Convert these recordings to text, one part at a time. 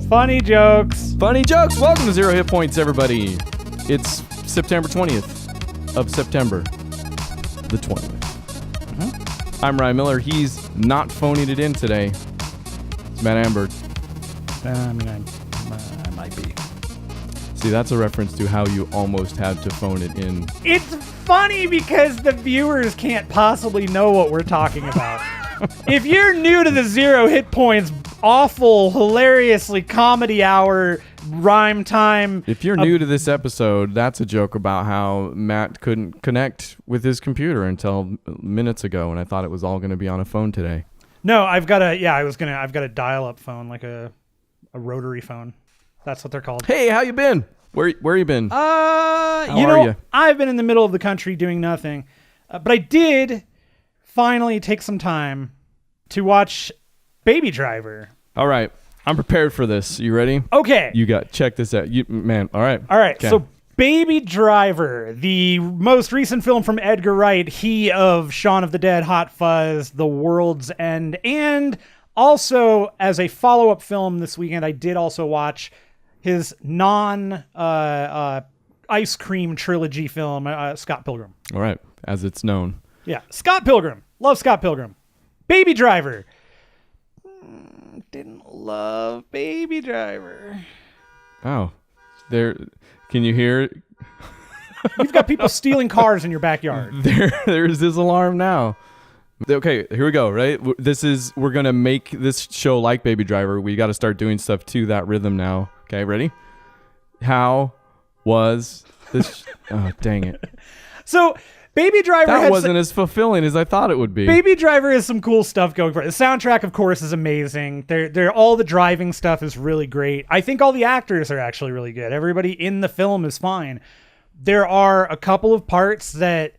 Funny jokes. Funny jokes. Welcome to Zero Hit Points, everybody. It's September 20th of September the 20th. Mm-hmm. I'm Ryan Miller. He's not phoning it in today. It's Matt Amberg. I might be. See, that's a reference to how you almost had to phone it in. It's funny because the viewers can't possibly know what we're talking about. If you're new to the Zero Hit Points awful, hilariously comedy hour rhyme time. If you're new to this episode, that's a joke about how Matt couldn't connect with his computer until minutes ago, and I thought it was all going to be on a phone today. No, I've got a dial-up phone, like a rotary phone. That's what they're called. Hey, how you been? Where you been? How are you? I've been in the middle of the country doing nothing, but I did finally take some time to watch Baby Driver. All right, I'm prepared for this. You ready? Okay. Check this out. All right. All right. Okay. So Baby Driver, the most recent film from Edgar Wright, he of Shaun of the Dead, Hot Fuzz, The World's End, and also as a follow-up film this weekend, I did also watch his ice cream trilogy film, Scott Pilgrim. All right, as it's known. Yeah, Scott Pilgrim. Love Scott Pilgrim. Baby Driver. Didn't love Baby Driver. Oh, there. Can you hear? You've got people stealing cars in your backyard. There's this alarm now. Okay, here we go. Right, we're gonna make this show like Baby Driver. We got to start doing stuff to that rhythm now. Okay, ready? How was this? Oh, dang it! So, Baby Driver wasn't as fulfilling as I thought it would be. Baby Driver has some cool stuff going for it. The soundtrack, of course, is amazing. All the driving stuff is really great. I think all the actors are actually really good. Everybody in the film is fine. There are a couple of parts that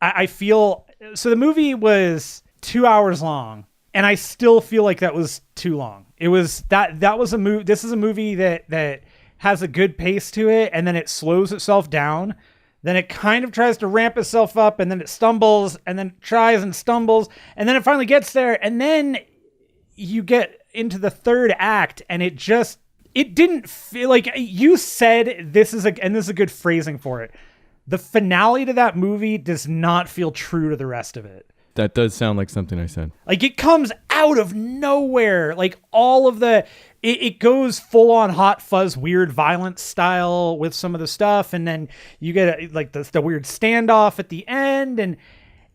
I feel. So the movie was 2 hours long, and I still feel like that was too long. It was that was a movie. This is a movie that has a good pace to it, and then it slows itself down. Then it kind of tries to ramp itself up, and then it stumbles, and then it tries and stumbles, and then it finally gets there, and then you get into the third act, and it didn't feel like you said this is a good phrasing for it. The finale to that movie does not feel true to the rest of it. That does sound like something I said. Like, it comes out of nowhere. Like, all of it goes full on Hot Fuzz, weird violence style with some of the stuff. And then you get like the weird standoff at the end. And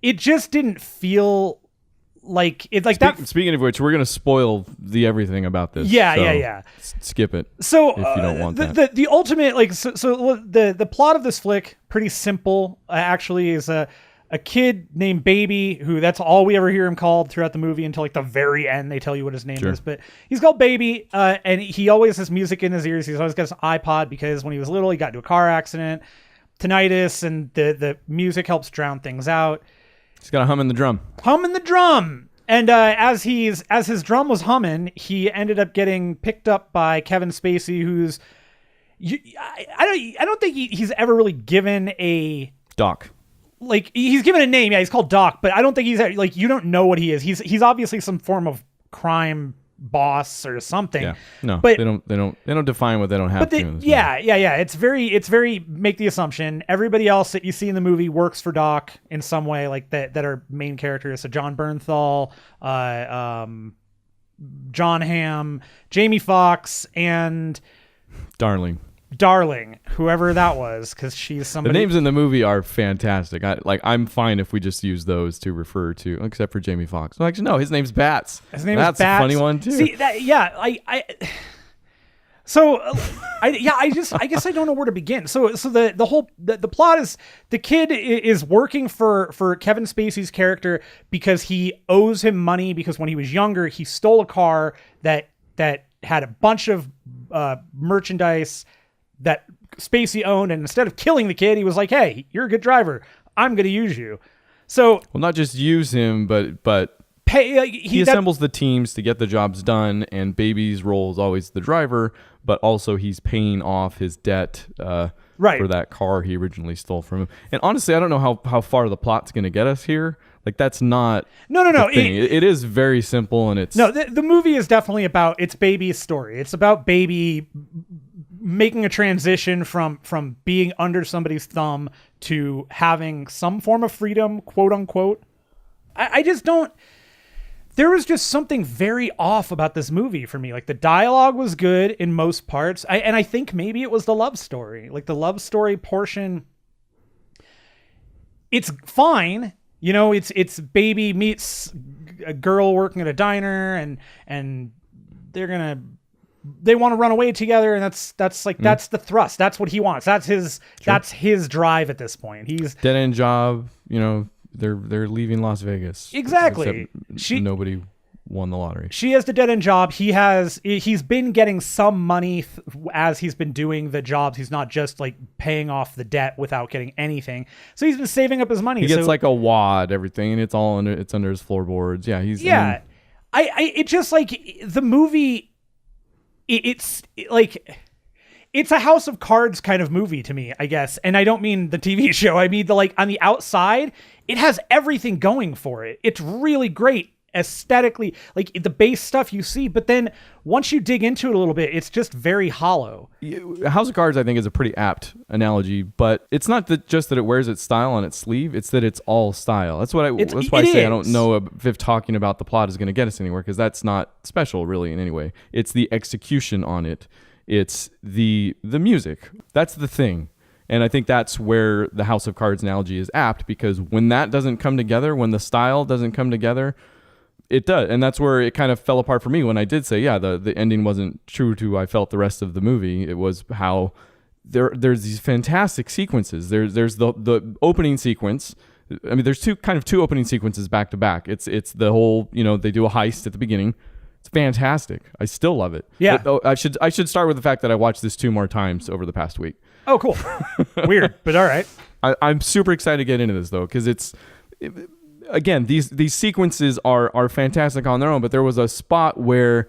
it just didn't feel like it, like that. Speaking of which, we're going to spoil the everything about this. Yeah. Skip it. So if you don't want that. The ultimate, like, so the plot of this flick, pretty simple, actually, is a kid named Baby, who that's all we ever hear him called throughout the movie until like the very end. They tell you what his name is, but he's called Baby, and he always has music in his ears. He's always got his iPod because when he was little, he got into a car accident, tinnitus, and the music helps drown things out. He's got a humming the drum. And as his drum was humming, he ended up getting picked up by Kevin Spacey, who's I don't think he's ever really given a Doc. Like, he's given a name, yeah, he's called Doc, but I don't think he's like, you don't know what he is. He's obviously some form of crime boss or something. Yeah, no, but they don't define what they don't have to. Yeah. It's very make the assumption. Everybody else that you see in the movie works for Doc in some way, like that are main characters. So John Bernthal, John Hamm, Jamie Foxx, and Darling, whoever that was, because she's somebody. The names in the movie are fantastic. I'm fine if we just use those to refer to, except for Jamie Foxx. Well, actually, no, his name's Bats. His name is Bats. That's a funny one too. See, I guess I don't know where to begin. So the whole plot is the kid is working for Kevin Spacey's character because he owes him money because when he was younger he stole a car that had a bunch of merchandise that Spacey owned, and instead of killing the kid, he was like, "Hey, you're a good driver. I'm going to use you." So, well, not just use him, but pay. He assembles the teams to get the jobs done, and Baby's role is always the driver, but also he's paying off his debt for that car he originally stole from him. And honestly, I don't know how far the plot's going to get us here. Like that's not no. the thing. It is very simple, and it's no. The movie is definitely about it's Baby's story. It's about Baby making a transition from being under somebody's thumb to having some form of freedom, quote unquote. I just don't. There was just something very off about this movie for me. Like the dialogue was good in most parts. And I think maybe it was the love story. Like the love story portion, it's fine. You know, it's Baby meets a girl working at a diner and they want to run away together, and that's that's the thrust. That's what he wants. That's his drive at this point. He's dead end job, you know. They're leaving Las Vegas. Exactly. Nobody won the lottery. She has the dead end job. He's been getting some money as he's been doing the jobs. He's not just like paying off the debt without getting anything. So he's been saving up his money. He gets like a wad, everything, and it's under his floorboards. Yeah, it just like the movie. It's a House of Cards kind of movie to me, I guess. And I don't mean the TV show. I mean on the outside, it has everything going for it. It's really great aesthetically, like the base stuff you see, but then once you dig into it a little bit, it's just very hollow. House of Cards, I think, is a pretty apt analogy, but it's not just that it wears its style on its sleeve, it's that it's all style. That's why I say I don't know if talking about the plot is going to get us anywhere, because that's not special really in any way. It's the execution on it. It's the music. That's the thing. And I think that's where the House of Cards analogy is apt, because when that doesn't come together, when the style doesn't come together, it does. And that's where it kind of fell apart for me when I did say, yeah, the ending wasn't true to I felt the rest of the movie. It was how there's these fantastic sequences. There's the opening sequence. I mean, there's two opening sequences back to back. It's the whole, you know, they do a heist at the beginning. It's fantastic. I still love it. Yeah. But, I should start with the fact that I watched this 2 more times over the past week. Oh, cool. Weird, but all right. I'm super excited to get into this though, because again, these sequences are fantastic on their own. But there was a spot where,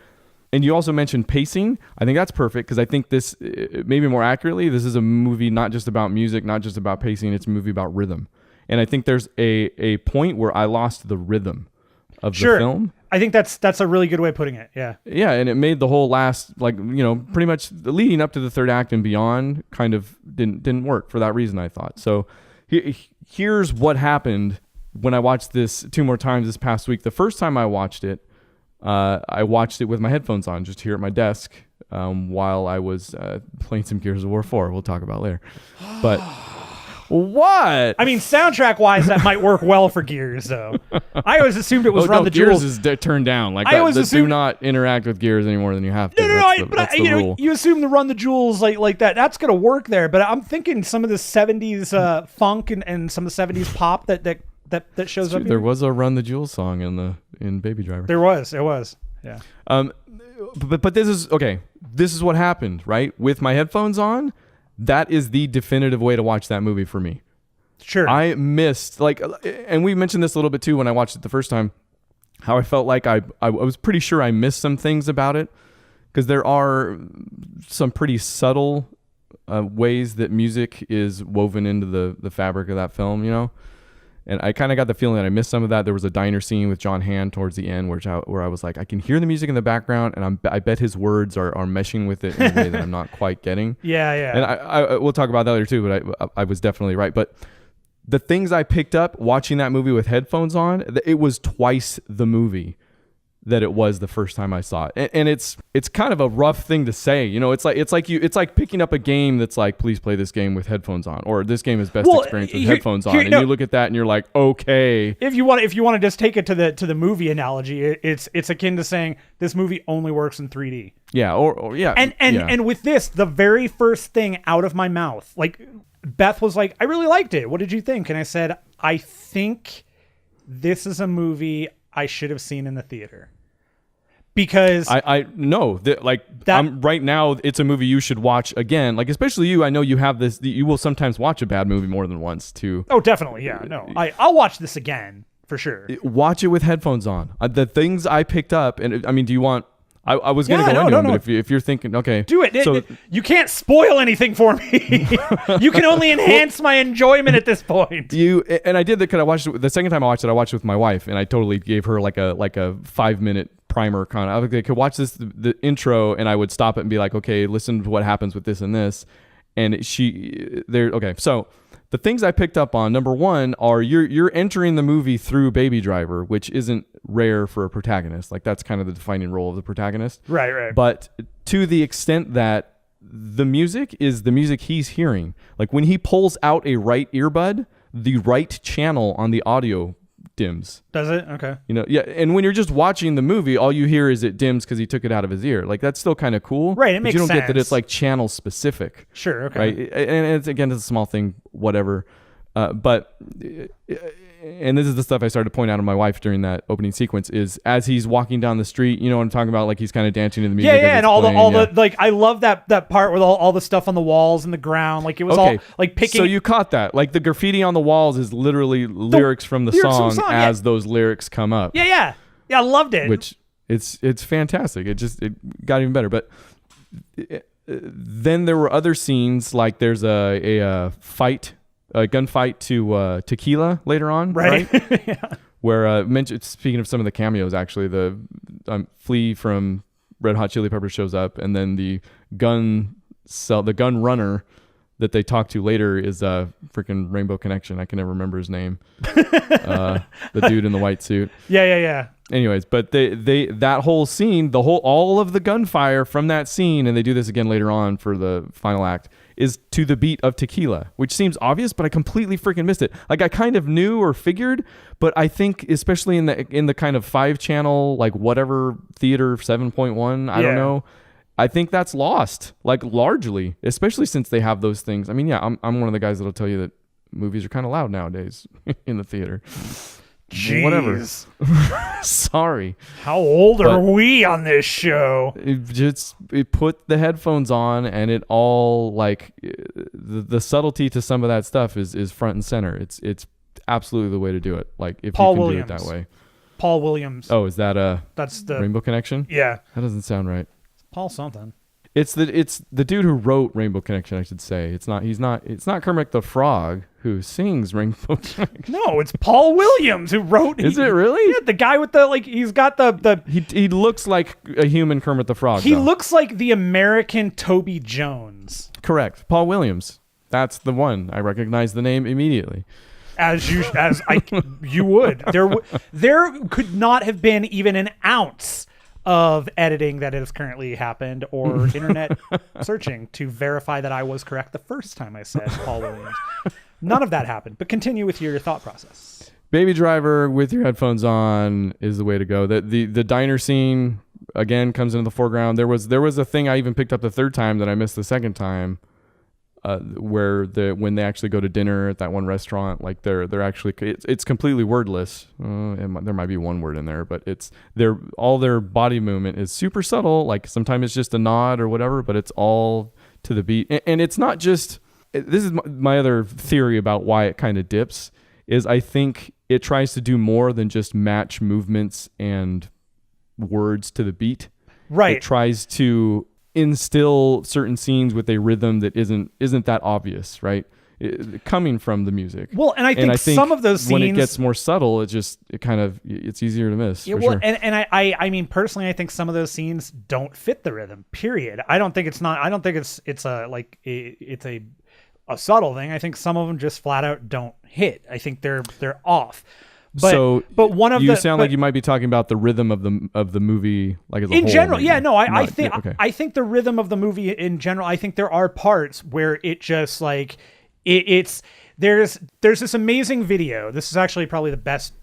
and you also mentioned pacing. I think that's perfect, because I think this, maybe more accurately, this is a movie not just about music, not just about pacing. It's a movie about rhythm. And I think there's a point where I lost the rhythm of the film. I think that's a really good way of putting it. Yeah. Yeah, and it made the whole last, like, you know, pretty much leading up to the third act and beyond kind of didn't work for that reason, I thought. So here's what happened when I watched this 2 more times this past week. The first time I watched it with my headphones on, just here at my desk, while I was playing some Gears of War 4. We'll talk about later. But what? I mean, soundtrack wise, that might work well for Gears, though. I always assumed it was Run the Gears Jewels. is turned down. Like, do not interact with Gears any more than you have to. But you assume the Run the Jewels like that. That's gonna work there. But I'm thinking some of the '70s funk and some of the '70s pop that shows up. There was a Run the Jewels song in Baby Driver. There was. Yeah. But this is okay. This is what happened, right? With my headphones on. That is the definitive way to watch that movie for me. Sure. I missed, and we mentioned this a little bit too when I watched it the first time, how I felt like I was pretty sure I missed some things about it, because there are some pretty subtle ways that music is woven into the fabric of that film, you know? And I kind of got the feeling that I missed some of that. There was a diner scene with John Hamm towards the end where I was like, I can hear the music in the background, and I bet his words are meshing with it in a way that I'm not quite getting. Yeah. And I we'll talk about that later too, but I was definitely right. But the things I picked up watching that movie with headphones on, it was twice the movie that it was the first time I saw it. And it's kind of a rough thing to say, you know. It's like picking up a game that's like, please play this game with headphones on, or this game is best experienced with headphones on. You look at that and you're like, okay. If you want to just take it to the movie analogy, it's akin to saying this movie only works in 3D. Yeah, or yeah. And with this, the very first thing out of my mouth, like Beth was like, I really liked it. What did you think? And I said, I think this is a movie I should have seen in the theater. Because I know that, like, I'm right now, it's a movie you should watch again. Like, especially you, I know you have this, you will sometimes watch a bad movie more than once too. Oh, definitely. Yeah, no, I'll watch this again for sure. Watch it with headphones on. The things I picked up, and I mean, do you want, I was gonna go into them, but if you're thinking, okay, do it. So, you can't spoil anything for me. You can only enhance my enjoyment at this point. And I did that because I watched it the second time I watched it with my wife, and I totally gave her like a 5-minute primer kind of. I could watch the intro, and I would stop it and be like, okay, listen to what happens with this and this, and okay. So the things I picked up on, number one, are you're entering the movie through Baby Driver, which isn't rare for a protagonist. Like that's kind of the defining role of the protagonist. Right. But to the extent that the music is the music he's hearing, like when he pulls out a right earbud, the right channel on the audio dims. Does it? Okay. Yeah. And when you're just watching the movie, all you hear is it dims because he took it out of his ear. Like that's still kind of cool. Right. It makes sense. You don't get that it's like channel specific. Sure. Okay. Right. And it's a small thing, whatever. But this is the stuff I started to point out to my wife during that opening sequence is as he's walking down the street, you know what I'm talking about? Like he's kind of dancing to the music. Yeah. And all the like, I love that part with all the stuff on the walls and the ground. Like it was all like picking. So you caught that. Like the graffiti on the walls is literally lyrics from the song as those lyrics come up. Yeah. I loved it. Which it's fantastic. It got even better. But then there were other scenes like there's a fight. A gunfight to Tequila later on, right? Yeah. Where speaking of some of the cameos, actually, the Flea from Red Hot Chili Peppers shows up, and then the gun runner that they talk to later is freaking Rainbow Connection. I can never remember his name. The dude in the white suit. Yeah. Anyways, but they that whole scene, all of the gunfire from that scene, and they do this again later on for the final act, is to the beat of Tequila, which seems obvious, but I completely freaking missed it. Like I kind of knew or figured, but I think especially in the kind of 5-channel, like whatever theater 7.1, I don't know. I think that's lost, like largely, especially since they have those things. I mean, yeah, I'm one of the guys that'll tell you that movies are kind of loud nowadays in the theater. Jeez. Whatever. Sorry. How old are we on this show? It put the headphones on, and it all like the subtlety to some of that stuff is front and center. It's absolutely the way to do it. Like if Paul you can Williams. do it that way. Paul Williams. Oh, is that that's the Rainbow Connection? Yeah. That doesn't sound right. Paul something. It's the dude who wrote Rainbow Connection, I should say. It's not Kermit the Frog who sings Rainbow Connection. No, it's Paul Williams who wrote. Is it really? Yeah, the guy with the he's got the he looks like a human Kermit the Frog. He looks like the American Toby Jones. Correct. Paul Williams. That's the one. I recognize the name immediately. You would. There could not have been even an ounce of editing that has currently happened or internet searching to verify that I was correct the first time I said Paul Williams. None of that happened, but continue with your thought process. Baby Driver with your headphones on is the way to go. The diner scene again comes into the foreground. There was a thing I even picked up the third time that I missed the second time. Where when they actually go to dinner at that one restaurant, like they're actually it's completely wordless. There might be one word in there, but all their body movement is super subtle. Like sometimes it's just a nod or whatever, but it's all to the beat. And it's not just. This is my other theory about why it kind of dips. Is I think it tries to do more than just match movements and words to the beat. Right. It tries to instill certain scenes with a rhythm that isn't that obvious, right? Coming from the music. Well, and I think some of those scenes, when it gets more subtle, it's easier to miss. Yeah, well, sure. and I mean personally, I think some of those scenes don't fit the rhythm. Period. I don't think it's a subtle thing. I think some of them just flat out don't hit. I think they're off. But one of you sound like you might be talking about the rhythm of the movie, like as a whole. In general, yeah, no, I think okay. I think the rhythm of the movie in general. I think there are parts where it just like it's there's this amazing video. This is actually probably the best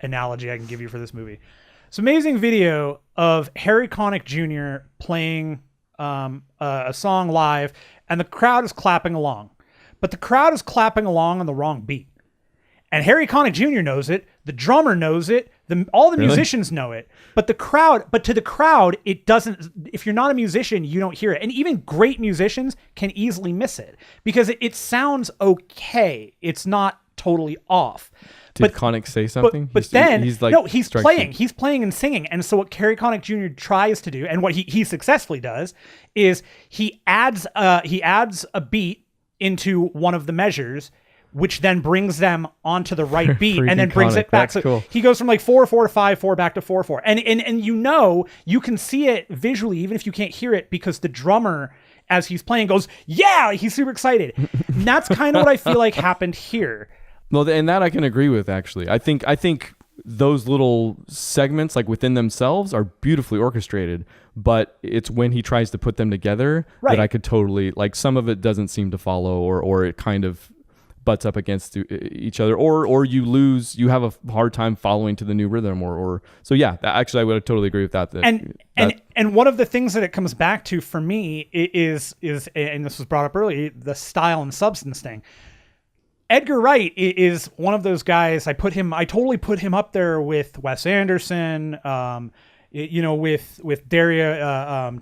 analogy I can give you for this movie. It's an amazing video of Harry Connick Jr. playing a song live, and the crowd is clapping along, but the crowd is clapping along on the wrong beat. And Harry Connick Jr. knows it. The drummer knows it. All the musicians know it. But to the crowd, it doesn't. If you're not a musician, you don't hear it. And even great musicians can easily miss it because it sounds okay. It's not totally off. Did Connick say something? But then he's like, no, he's playing. it. He's playing and singing. And so what Cary Connick Jr. tries to do, and what he successfully does, is he adds a beat into one of the measures, which then brings them onto the right beat and then brings it back. That's cool. He goes from like 4/4 to 5/4 back to 4/4. And you can see it visually, even if you can't hear it, because the drummer, as he's playing, goes, yeah, he's super excited. And that's kind of what I feel like happened here. Well, and that I can agree with, actually. I think those little segments, like within themselves, are beautifully orchestrated, but it's when he tries to put them together that I could totally, like, some of it doesn't seem to follow, or it kind of butts up against each other, or you have a hard time following to the new rhythm, or so yeah. Actually, I would totally agree with that. And one of the things that it comes back to for me is, and this was brought up earlier, the style and substance thing. Edgar Wright is one of those guys. I totally put him up there with Wes Anderson, with Darren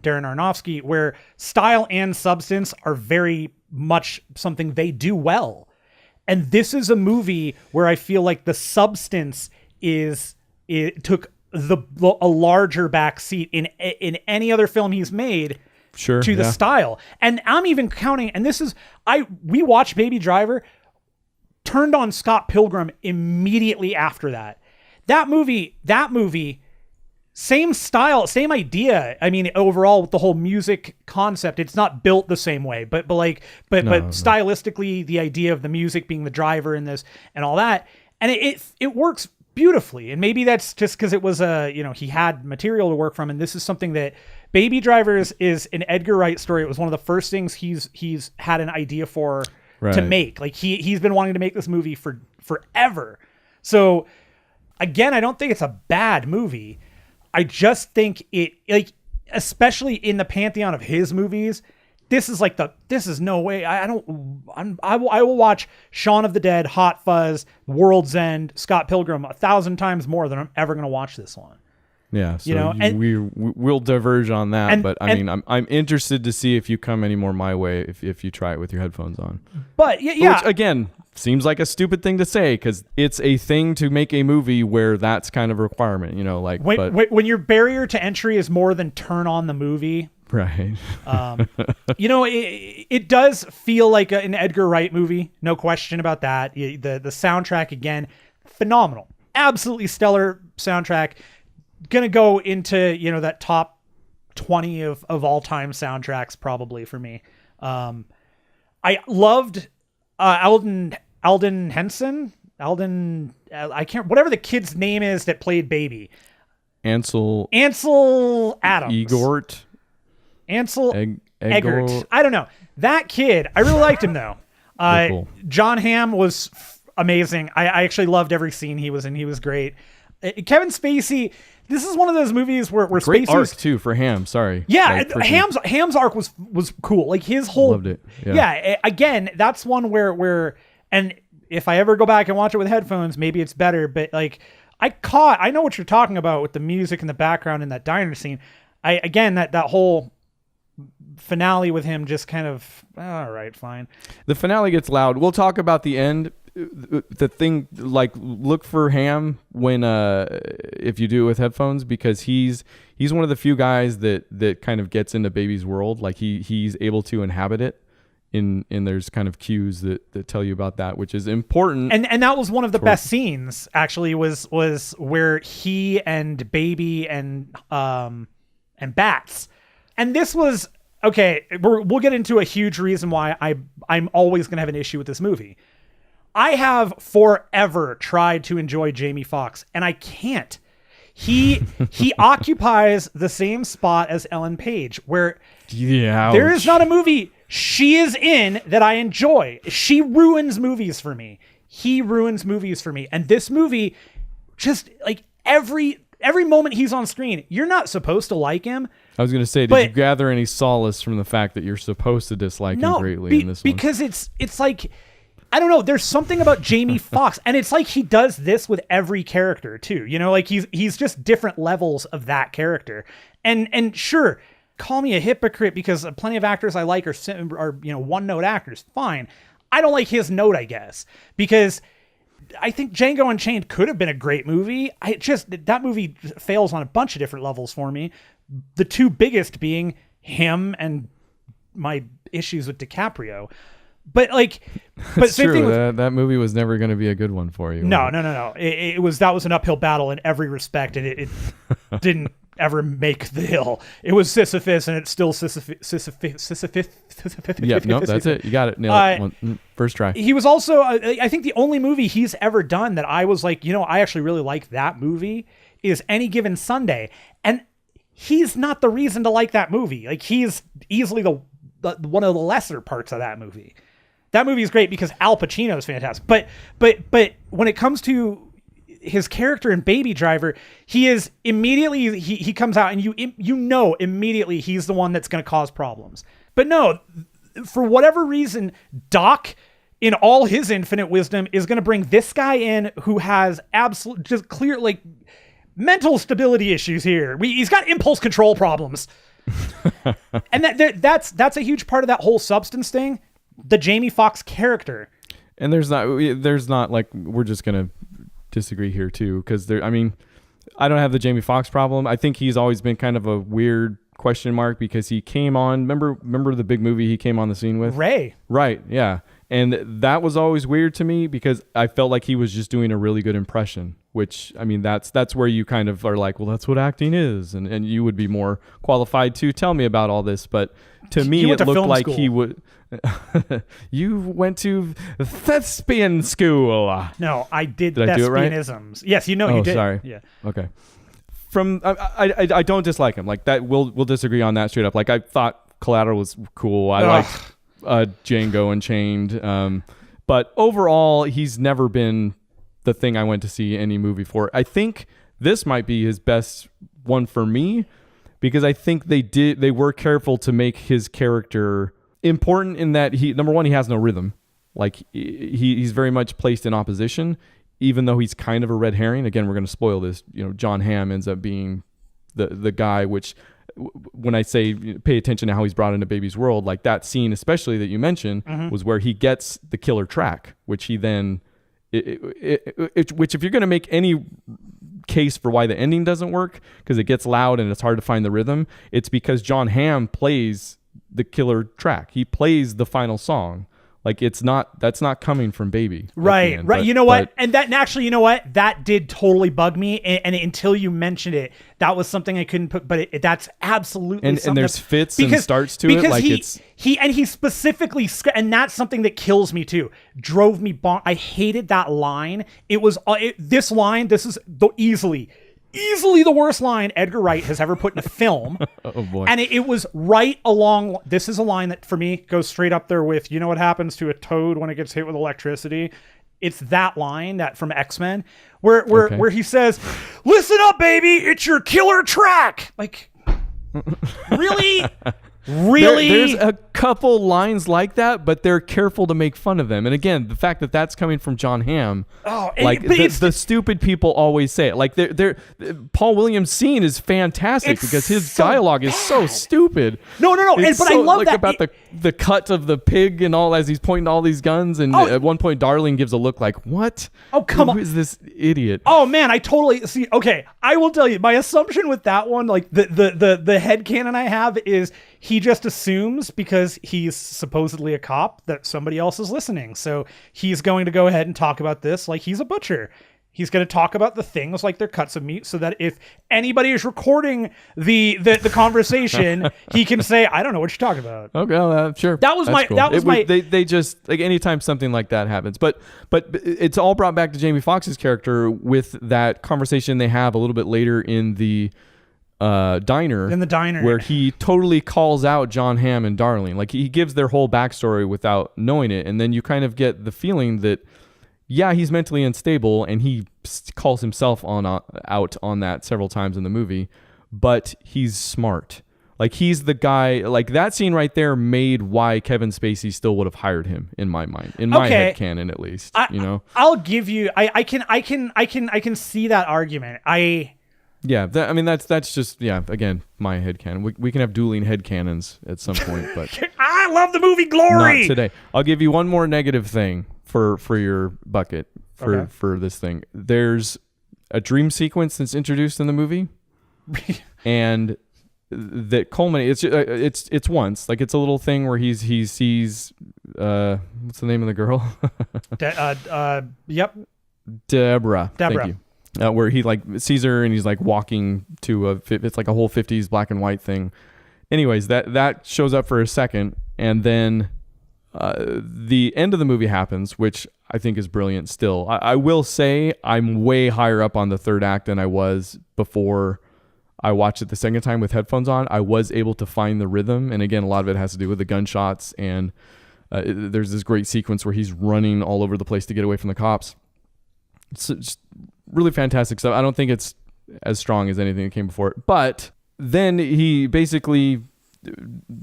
Aronofsky, where style and substance are very much something they do well. And this is a movie where I feel like the substance took a larger backseat in any other film he's made. Sure, to the style. And I'm even counting, and we watched Baby Driver, turned on Scott Pilgrim immediately after that. That movie, same style, same idea. I mean, overall with the whole music concept, it's not built the same way, but stylistically, the idea of the music being the driver in this and all that, and it works beautifully. And maybe that's just because it was he had material to work from, and this is something that Baby Driver is an Edgar Wright story. It was one of the first things he's had an idea for. To make. Like he's been wanting to make this movie for forever. So again, I don't think it's a bad movie. I just think it, like, especially in the pantheon of his movies, this is no way. I will watch Shaun of the Dead, Hot Fuzz, World's End, Scott Pilgrim 1,000 times more than I'm ever going to watch this one. Yeah, so we'll diverge on that, but I'm interested to see if you come any more my way if you try it with your headphones on. But yeah, which again seems like a stupid thing to say because it's a thing to make a movie where that's kind of a requirement, when your barrier to entry is more than turn on the movie, right? It does feel like an Edgar Wright movie, no question about that. The soundtrack again, phenomenal, absolutely stellar soundtrack. Gonna go into that top 20 of all-time soundtracks probably for me. I loved Alden Henson, I can't, whatever the kid's name is that played Baby. Ansel Adams. Eggert. I don't know. That kid, I really liked him though. Cool. John Hamm was amazing. I actually loved every scene he was in. He was great. Kevin Spacey, this is one of those movies where great Spacey's arc too for Hamm. Sorry. Yeah, Hamm's arc was cool. Like his whole loved it. Yeah. Again, that's one where and if I ever go back and watch it with headphones, maybe it's better. But like I know what you're talking about with the music in the background in that diner scene. That whole finale with him just kind of all right, fine. The finale gets loud. We'll talk about the end. The thing, like, look for Hamm when if you do it with headphones, because he's one of the few guys that kind of gets into Baby's world. Like he's able to inhabit it, and there's kind of cues that tell you about that, which is important. And that was one of the best scenes actually, was where he and Baby and Bats, and this was okay. We'll get into a huge reason why I'm always gonna have an issue with this movie. I have forever tried to enjoy Jamie Foxx, and I can't. He occupies the same spot as Ellen Page, where there is not a movie she is in that I enjoy. She ruins movies for me. He ruins movies for me. And this movie, just like every moment he's on screen, you're not supposed to like him. I was going to say, did you gather any solace from the fact that you're supposed to dislike him greatly in this one? Because it's like, I don't know. There's something about Jamie Foxx, and it's like he does this with every character too. Like he's just different levels of that character. And sure, call me a hypocrite because plenty of actors I like are one-note actors. Fine. I don't like his note, I guess, because I think Django Unchained could have been a great movie. That movie fails on a bunch of different levels for me. The two biggest being him and my issues with DiCaprio. But It's same true. thing with, That movie was never going to be a good one for you. no. That was an uphill battle in every respect, and it didn't ever make the hill. It was Sisyphus, and it's still Sisyphus. Yeah, no, that's it. You got it. Nailed it. First try. He was also, I think, the only movie he's ever done that I was like, I actually really like that movie is Any Given Sunday, and he's not the reason to like that movie. Like, he's easily the one of the lesser parts of that movie. That movie is great because Al Pacino is fantastic. But when it comes to his character in Baby Driver, he is immediately, he comes out and you know immediately he's the one that's going to cause problems. But no, for whatever reason, Doc, in all his infinite wisdom, is going to bring this guy in who has absolute, just clear, like, mental stability issues here. He's got impulse control problems. And that's a huge part of that whole substance thing. The Jamie Foxx character. And there's not like, we're just going to disagree here too, because I don't have the Jamie Foxx problem. I think he's always been kind of a weird question mark because he came on, remember the big movie he came on the scene with? Ray. Right, yeah. And that was always weird to me because I felt like he was just doing a really good impression, which, that's where you kind of are like, well, that's what acting is. And you would be more qualified to tell me about all this. But to me, it looked like he would. You went to thespian school. No, I did I do it right? thespianisms. Yes, you Oh, did. sorry. Yeah. Okay. I don't dislike him. Like that, we'll disagree on that straight up. Like I thought Collateral was cool. I liked Django Unchained. But overall, he's never been the thing I went to see any movie for. I think this might be his best one for me because I think they were careful to make his character important in that number one, he has no rhythm. Like he's very much placed in opposition, even though he's kind of a red herring. Again, we're going to spoil this. John Hamm ends up being the guy, which when I say pay attention to how he's brought into Baby's world, like that scene, especially that you mentioned, was where he gets the killer track, which he then, which if you're going to make any case for why the ending doesn't work, because it gets loud and it's hard to find the rhythm, it's because John Hamm plays the killer track. He plays the final song. Like that's not coming from Baby. Right. But, you know what? And actually, you know what? That did totally bug me. And until you mentioned it, that was something I couldn't put, but that's absolutely something. And there's fits and starts to it. Like he specifically, and that's something that kills me too. Drove me I hated that line. It was this line. This is easily the worst line Edgar Wright has ever put in a film. Oh boy. And it was right along. This is a line that for me goes straight up there with, you know what happens to a toad when it gets hit with electricity? It's that line that from X-Men where he says, "Listen up, baby, it's your killer track." Like, really? Really? There's a couple lines like that, but they're careful to make fun of them. And again, the fact that that's coming from John Hamm, the stupid people always say it. Like Paul Williams' scene is fantastic because his dialogue is so stupid. No. I love that about the cut of the pig and all as he's pointing all these guns. And at one point, Darling gives a look like, "What? Oh, come on! Who is this idiot?" Oh man, I totally see. Okay, I will tell you my assumption with that one. Like the headcanon I have is he just assumes because he's supposedly a cop that somebody else is listening. So he's going to go ahead and talk about this like he's a butcher. He's going to talk about the things like they're cuts of meat so that if anybody is recording the conversation, he can say, "I don't know what you're talking about." Okay, well, sure. They just like anytime something like that happens. But it's all brought back to Jamie Foxx's character with that conversation they have a little bit later in the diner where he totally calls out John Hamm and Darling. Like he gives their whole backstory without knowing it, and then you kind of get the feeling that he's mentally unstable, and he calls himself out on that several times in the movie, but he's smart. Like he's the guy. Like that scene right there made why Kevin Spacey still would have hired him in my mind, in my head canon at least. I'll give you. I can see that argument. Yeah, that's just again my headcanon. We can have dueling headcanons at some point, but I love the movie Glory. Not today. I'll give you one more negative thing for your bucket. for this thing. There's a dream sequence that's introduced in the movie, and that culminates. It's once, like, it's a little thing where he sees what's the name of the girl? Yep. Deborah. Thank you. Where he like sees her and he's like walking to it's like a whole 50s black and white thing. Anyways, that shows up for a second, and then the end of the movie happens, which I think is brilliant still. I will say I'm way higher up on the third act than I was before I watched it the second time with headphones on. I was able to find the rhythm, and again, a lot of it has to do with the gunshots, and there's this great sequence where he's running all over the place to get away from the cops. It's just really fantastic stuff. I don't think it's as strong as anything that came before it. But then he basically,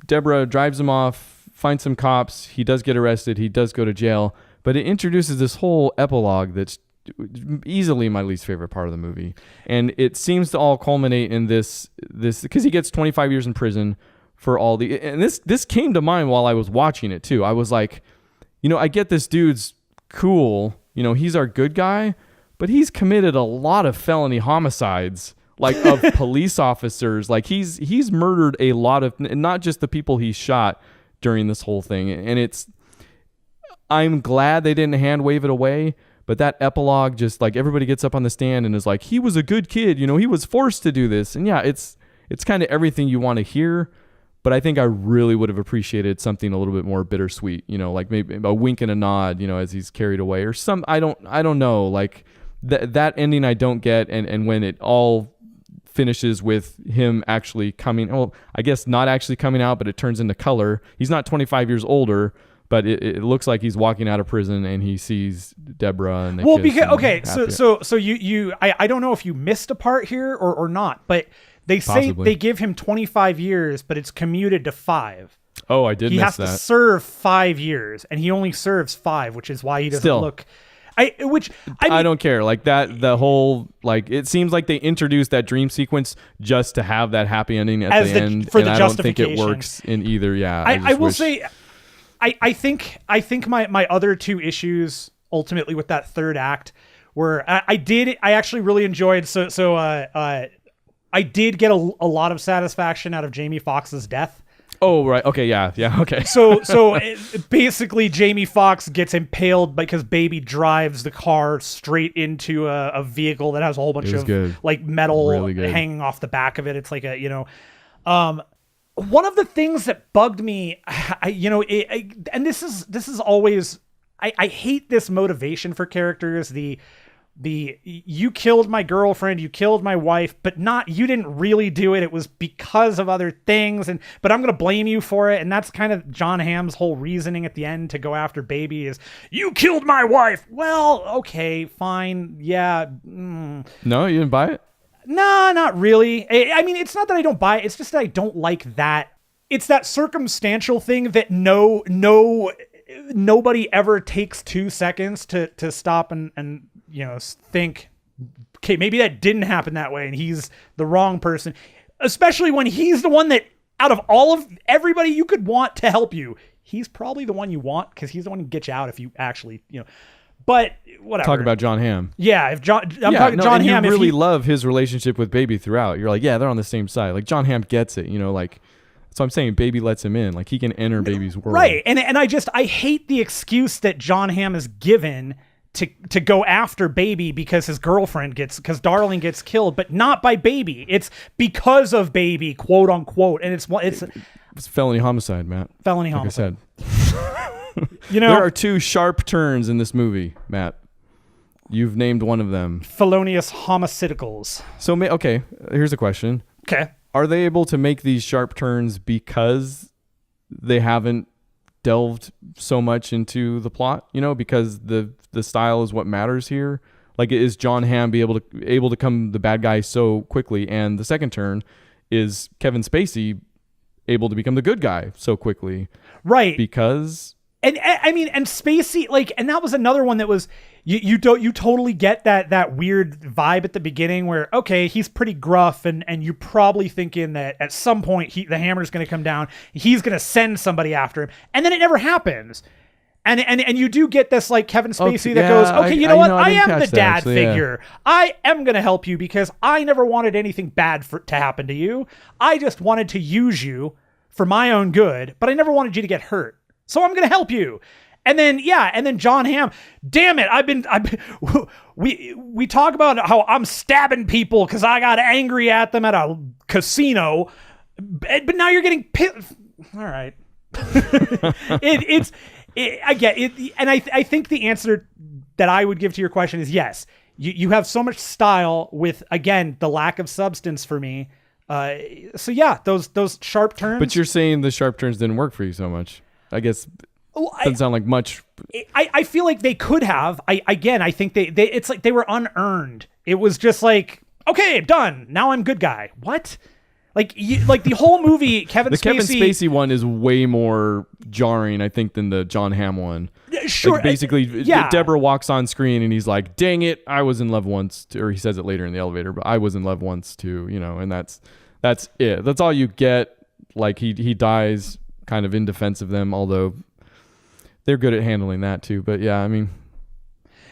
Deborah drives him off, finds some cops. He does get arrested. He does go to jail. But it introduces this whole epilogue that's easily my least favorite part of the movie. And it seems to all culminate in this because he gets 25 years in prison for all the... And this came to mind while I was watching it, too. I was like, I get this dude's cool. He's our good guy, but he's committed a lot of felony homicides, like of police officers. Like he's murdered a lot of, not just the people he shot during this whole thing. And I'm glad they didn't hand wave it away, but that epilogue, just like everybody gets up on the stand and is like, he was a good kid, he was forced to do this. And yeah, it's kind of everything you want to hear. But I think I really would have appreciated something a little bit more bittersweet, like maybe a wink and a nod, as he's carried away, or some, I don't know, like that ending I don't get. And when it all finishes with him actually I guess not actually coming out, but it turns into color. He's not 25 years older, but it looks like he's walking out of prison and he sees Deborah and so you I don't know if you missed a part here or not, but they say Possibly. They give him 25 years, but it's commuted to 5. Oh, I did miss that. He has to serve 5 years, and he only serves 5, which is why he doesn't look... I don't care. Like that, the whole, like, it seems like they introduced that dream sequence just to have that happy ending at the end, and I don't think it works in either. Yeah, I will say, I think my other two issues ultimately with that third act were I actually really enjoyed I did get a lot of satisfaction out of Jamie Foxx's death. Oh, right. Okay. Yeah. Okay. So basically Jamie Foxx gets impaled because Baby drives the car straight into a vehicle that has a whole bunch of like metal hanging off the back of it. It's like one of the things that bugged me, and this is always, I hate this motivation for characters. The you killed my girlfriend, you killed my wife, but you didn't really do it. It was because of other things, but I'm going to blame you for it. And that's kind of John Hamm's whole reasoning at the end to go after Baby is, you killed my wife. Well, okay, fine. Yeah. No, you didn't buy it? No, not really. I mean, it's not that I don't buy it. It's just that I don't like that. It's that circumstantial thing that nobody ever takes 2 seconds to stop and think, okay, maybe that didn't happen that way and he's the wrong person, especially when he's the one that out of all of everybody you could want to help you, he's probably the one you want because he's the one who gets you out if you actually, but whatever. Talk about John Hamm. Yeah. If John Hamm, you really love his relationship with Baby throughout. You're like, yeah, they're on the same side. Like John Hamm gets it, like, so I'm saying Baby lets him in, like he can enter Baby's world. Right. And I hate the excuse that John Hamm is given to go after Baby because his girlfriend because Darling gets killed, but not by Baby. It's because of Baby, quote unquote. And it's felony homicide, Matt. Felony homicide. Like I said. There are 2 sharp turns in this movie, Matt. You've named one of them. Felonious homicidicals. So, okay, here's a question. Okay. Are they able to make these sharp turns because they haven't delved so much into the plot, because the style is what matters here? Like, is John Hamm able to become the bad guy so quickly? And the second turn is Kevin Spacey able to become the good guy so quickly? Right. Because... And I mean, and Spacey, like, and that was another one that was, you totally get that weird vibe at the beginning where, okay, he's pretty gruff and you're probably thinking that at some point the hammer's going to come down. He's going to send somebody after him. And then it never happens. And you do get this like Kevin Spacey Okay, that goes, yeah, okay, you know what? I I didn't am the catch that, dad actually, yeah. figure. I am going to help you because I never wanted anything bad to happen to you. I just wanted to use you for my own good, but I never wanted you to get hurt. So I'm going to help you. And then John Hamm, damn it. We talk about how I'm stabbing people because I got angry at them at a casino, but now you're getting pissed. All right. I get it. And I think the answer that I would give to your question is yes. You have so much style with, again, the lack of substance for me. So yeah, those sharp turns. But you're saying the sharp turns didn't work for you so much. I guess doesn't sound like much. I feel like they could have. I think they it's like they were unearned. It was just like, okay, done. Now I'm good guy. What? Like the whole movie, Kevin Spacey one is way more jarring, I think, than the John Hamm one. Sure. Like basically, yeah. Deborah walks on screen and he's like, "Dang it, I was in love once," or he says it later in the elevator, but I was in love once too, and that's it. That's all you get. Like he dies kind of in defense of them, although they're good at handling that too. But yeah, I mean,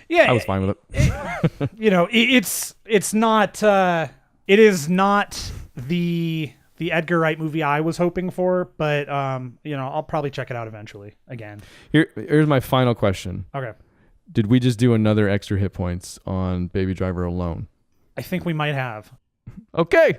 yeah, I was fine with it. It's not. It is not the Edgar Wright movie I was hoping for, but I'll probably check it out eventually again. Here's my final question. Okay. Did we just do another extra hit points on Baby Driver alone? I think we might have. Okay.